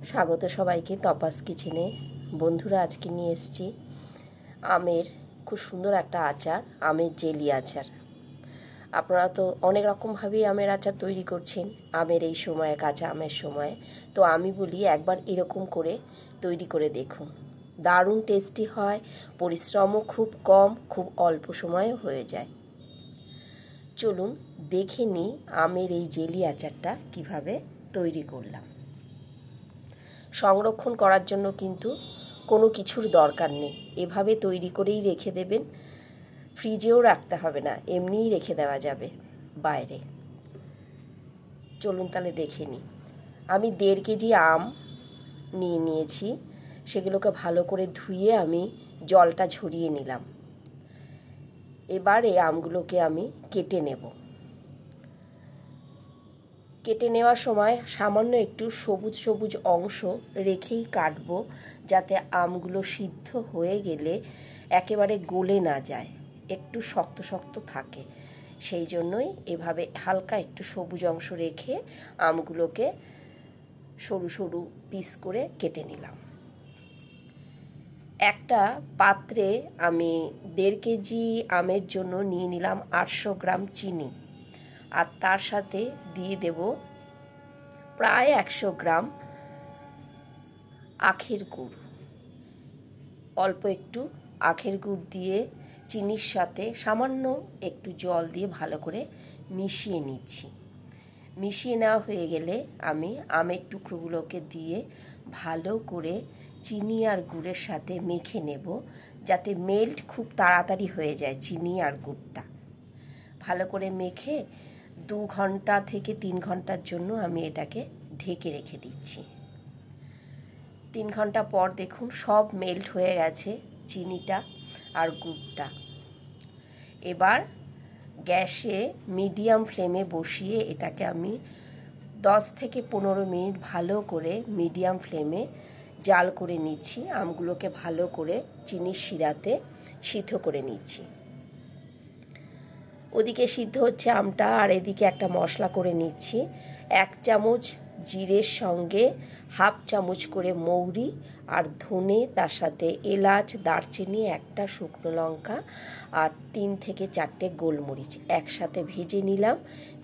স্বাগত সবাইকে তপাস কিচেনে। বন্ধুরা, আজকে নিয়ে এসেছি আমের খুব সুন্দর একটা আচার, আমের জেলি আচার। আপনারা তো অনেক রকমভাবেই আমের আচার তৈরি করছেন আমের এই সময়ে, কাঁচা আমের সময়ে। তো আমি বলি একবার এরকম করে তৈরি করে দেখুন, দারুণ টেস্টি হয়, পরিশ্রমও খুব কম, খুব অল্প সময়ে হয়ে যায়। চলুন দেখে নিই আমের এই জেলি আচারটা কিভাবে তৈরি করলাম। সংরক্ষণ করার জন্য কিন্তু কোনো কিছুর দরকার নেই, এভাবে তৈরি করেই রেখে দেবেন। ফ্রিজেও রাখতে হবে না, এমনিই রেখে দেওয়া যাবে বাইরে। চলুন তাহলে দেখে নিই। আমি 1.5 কেজি আম নিয়েছি, সেগুলোকে ভালো করে ধুয়ে আমি জলটা ঝরিয়ে নিলাম। এবার এই আমগুলোকে আমি কেটে নেব। কেটে নেওয়ার সময় সামান্য একটু সবুজ সবুজ অংশ রেখেই কাটবো, যাতে আমগুলো সিদ্ধ হয়ে গেলে একেবারে গলে না যায়, একটু শক্ত শক্ত থাকে। সেই জন্যই এভাবে হালকা একটু সবুজ অংশ রেখে আমগুলোকে সরু সরু পিস করে কেটে নিলাম। একটা পাত্রে আমি 1.5 কেজি আমের জন্য নিয়ে নিলাম 800 গ্রাম চিনি, আর তার সাথে দিয়ে দেব প্রায় 100 গ্রাম আখের গুড়। অল্প একটু আখের গুড় দিয়ে চিনির সাথে সামান্য একটু জল দিয়ে ভালো করে মিশিয়ে নিচ্ছি। মিশিয়ে নেওয়া হয়ে গেলে আমি আমের টুকরোগুলোকে দিয়ে ভালো করে চিনি আর গুড়ের সাথে মেখে নেব, যাতে মেল্ট খুব তাড়াতাড়ি হয়ে যায় চিনি আর গুড়টা। ভালো করে মেখে 2 ঘন্টা থেকে 3 ঘন্টার জন্য আমি এটাকে ঢেকে রেখে দিচ্ছি। 3 ঘন্টা পর দেখুন সব মেল্ট হয়ে গেছে চিনিটা আর গুড়টা। এবার গ্যাসে মিডিয়াম ফ্লেমে বসিয়ে এটাকে আমি 10 থেকে 15 মিনিট ভালো করে মিডিয়াম ফ্লেমে জাল করে নিচ্ছি। আমগুলোকে ভালো করে চিনির শিরাতে সিদ্ধ করে নিচ্ছি। ওদিকে সিদ্ধ হচ্ছে আমটা, আর এদিকে একটা মশলা করে নিচ্ছি। 1 চামচ জিরের সঙ্গে 1/2 চামচ করে মৌরি আর ধনে, তার সাথে এলাচ, দারচিনি, একটা শুকনো লঙ্কা আর 3 থেকে 4টে গোলমরিচ একসাথে ভেজে নিলাম,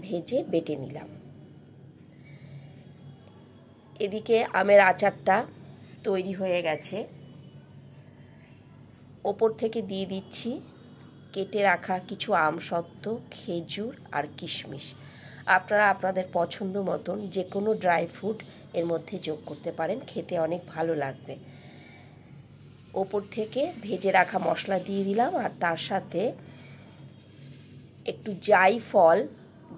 ভেজে বেটে নিলাম। এদিকে আমের আচারটা তৈরি হয়ে গেছে। ওপর থেকে দিয়ে দিচ্ছি কেটে রাখা কিছু আমসত্ত্ব, খেজুর আর কিশমিশ। আপনারা আপনাদের পছন্দ মতন যে কোনো ড্রাই ফ্রুট এর মধ্যে যোগ করতে পারেন, খেতে অনেক ভালো লাগবে। ওপর থেকে ভেজে রাখা মশলা দিয়ে দিলাম, আর তার সাথে একটু জায়ফল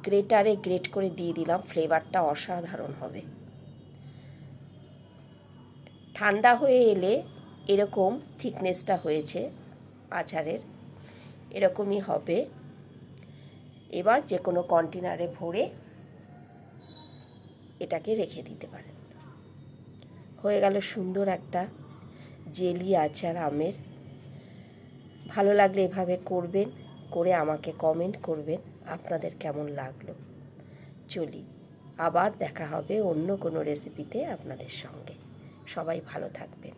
গ্রেটারে গ্রেট করে দিয়ে দিলাম, ফ্লেভারটা অসাধারণ হবে। ঠান্ডা হয়ে এলে এরকম থিকনেসটা হয়েছে আচারের, এরকমই হবে। এবার যে কোনো কন্টেনারে ভরে এটাকে রেখে দিতে পারেন। হয়ে গেল সুন্দর একটা জেলি আচার আমের। ভালো লাগলে এভাবে করবেন, করে আমাকে কমেন্ট করবেন আপনাদের কেমন লাগলো। চলি, আবার দেখা হবে অন্য কোনো রেসিপিতে আপনাদের সঙ্গে। সবাই ভালো থাকবেন।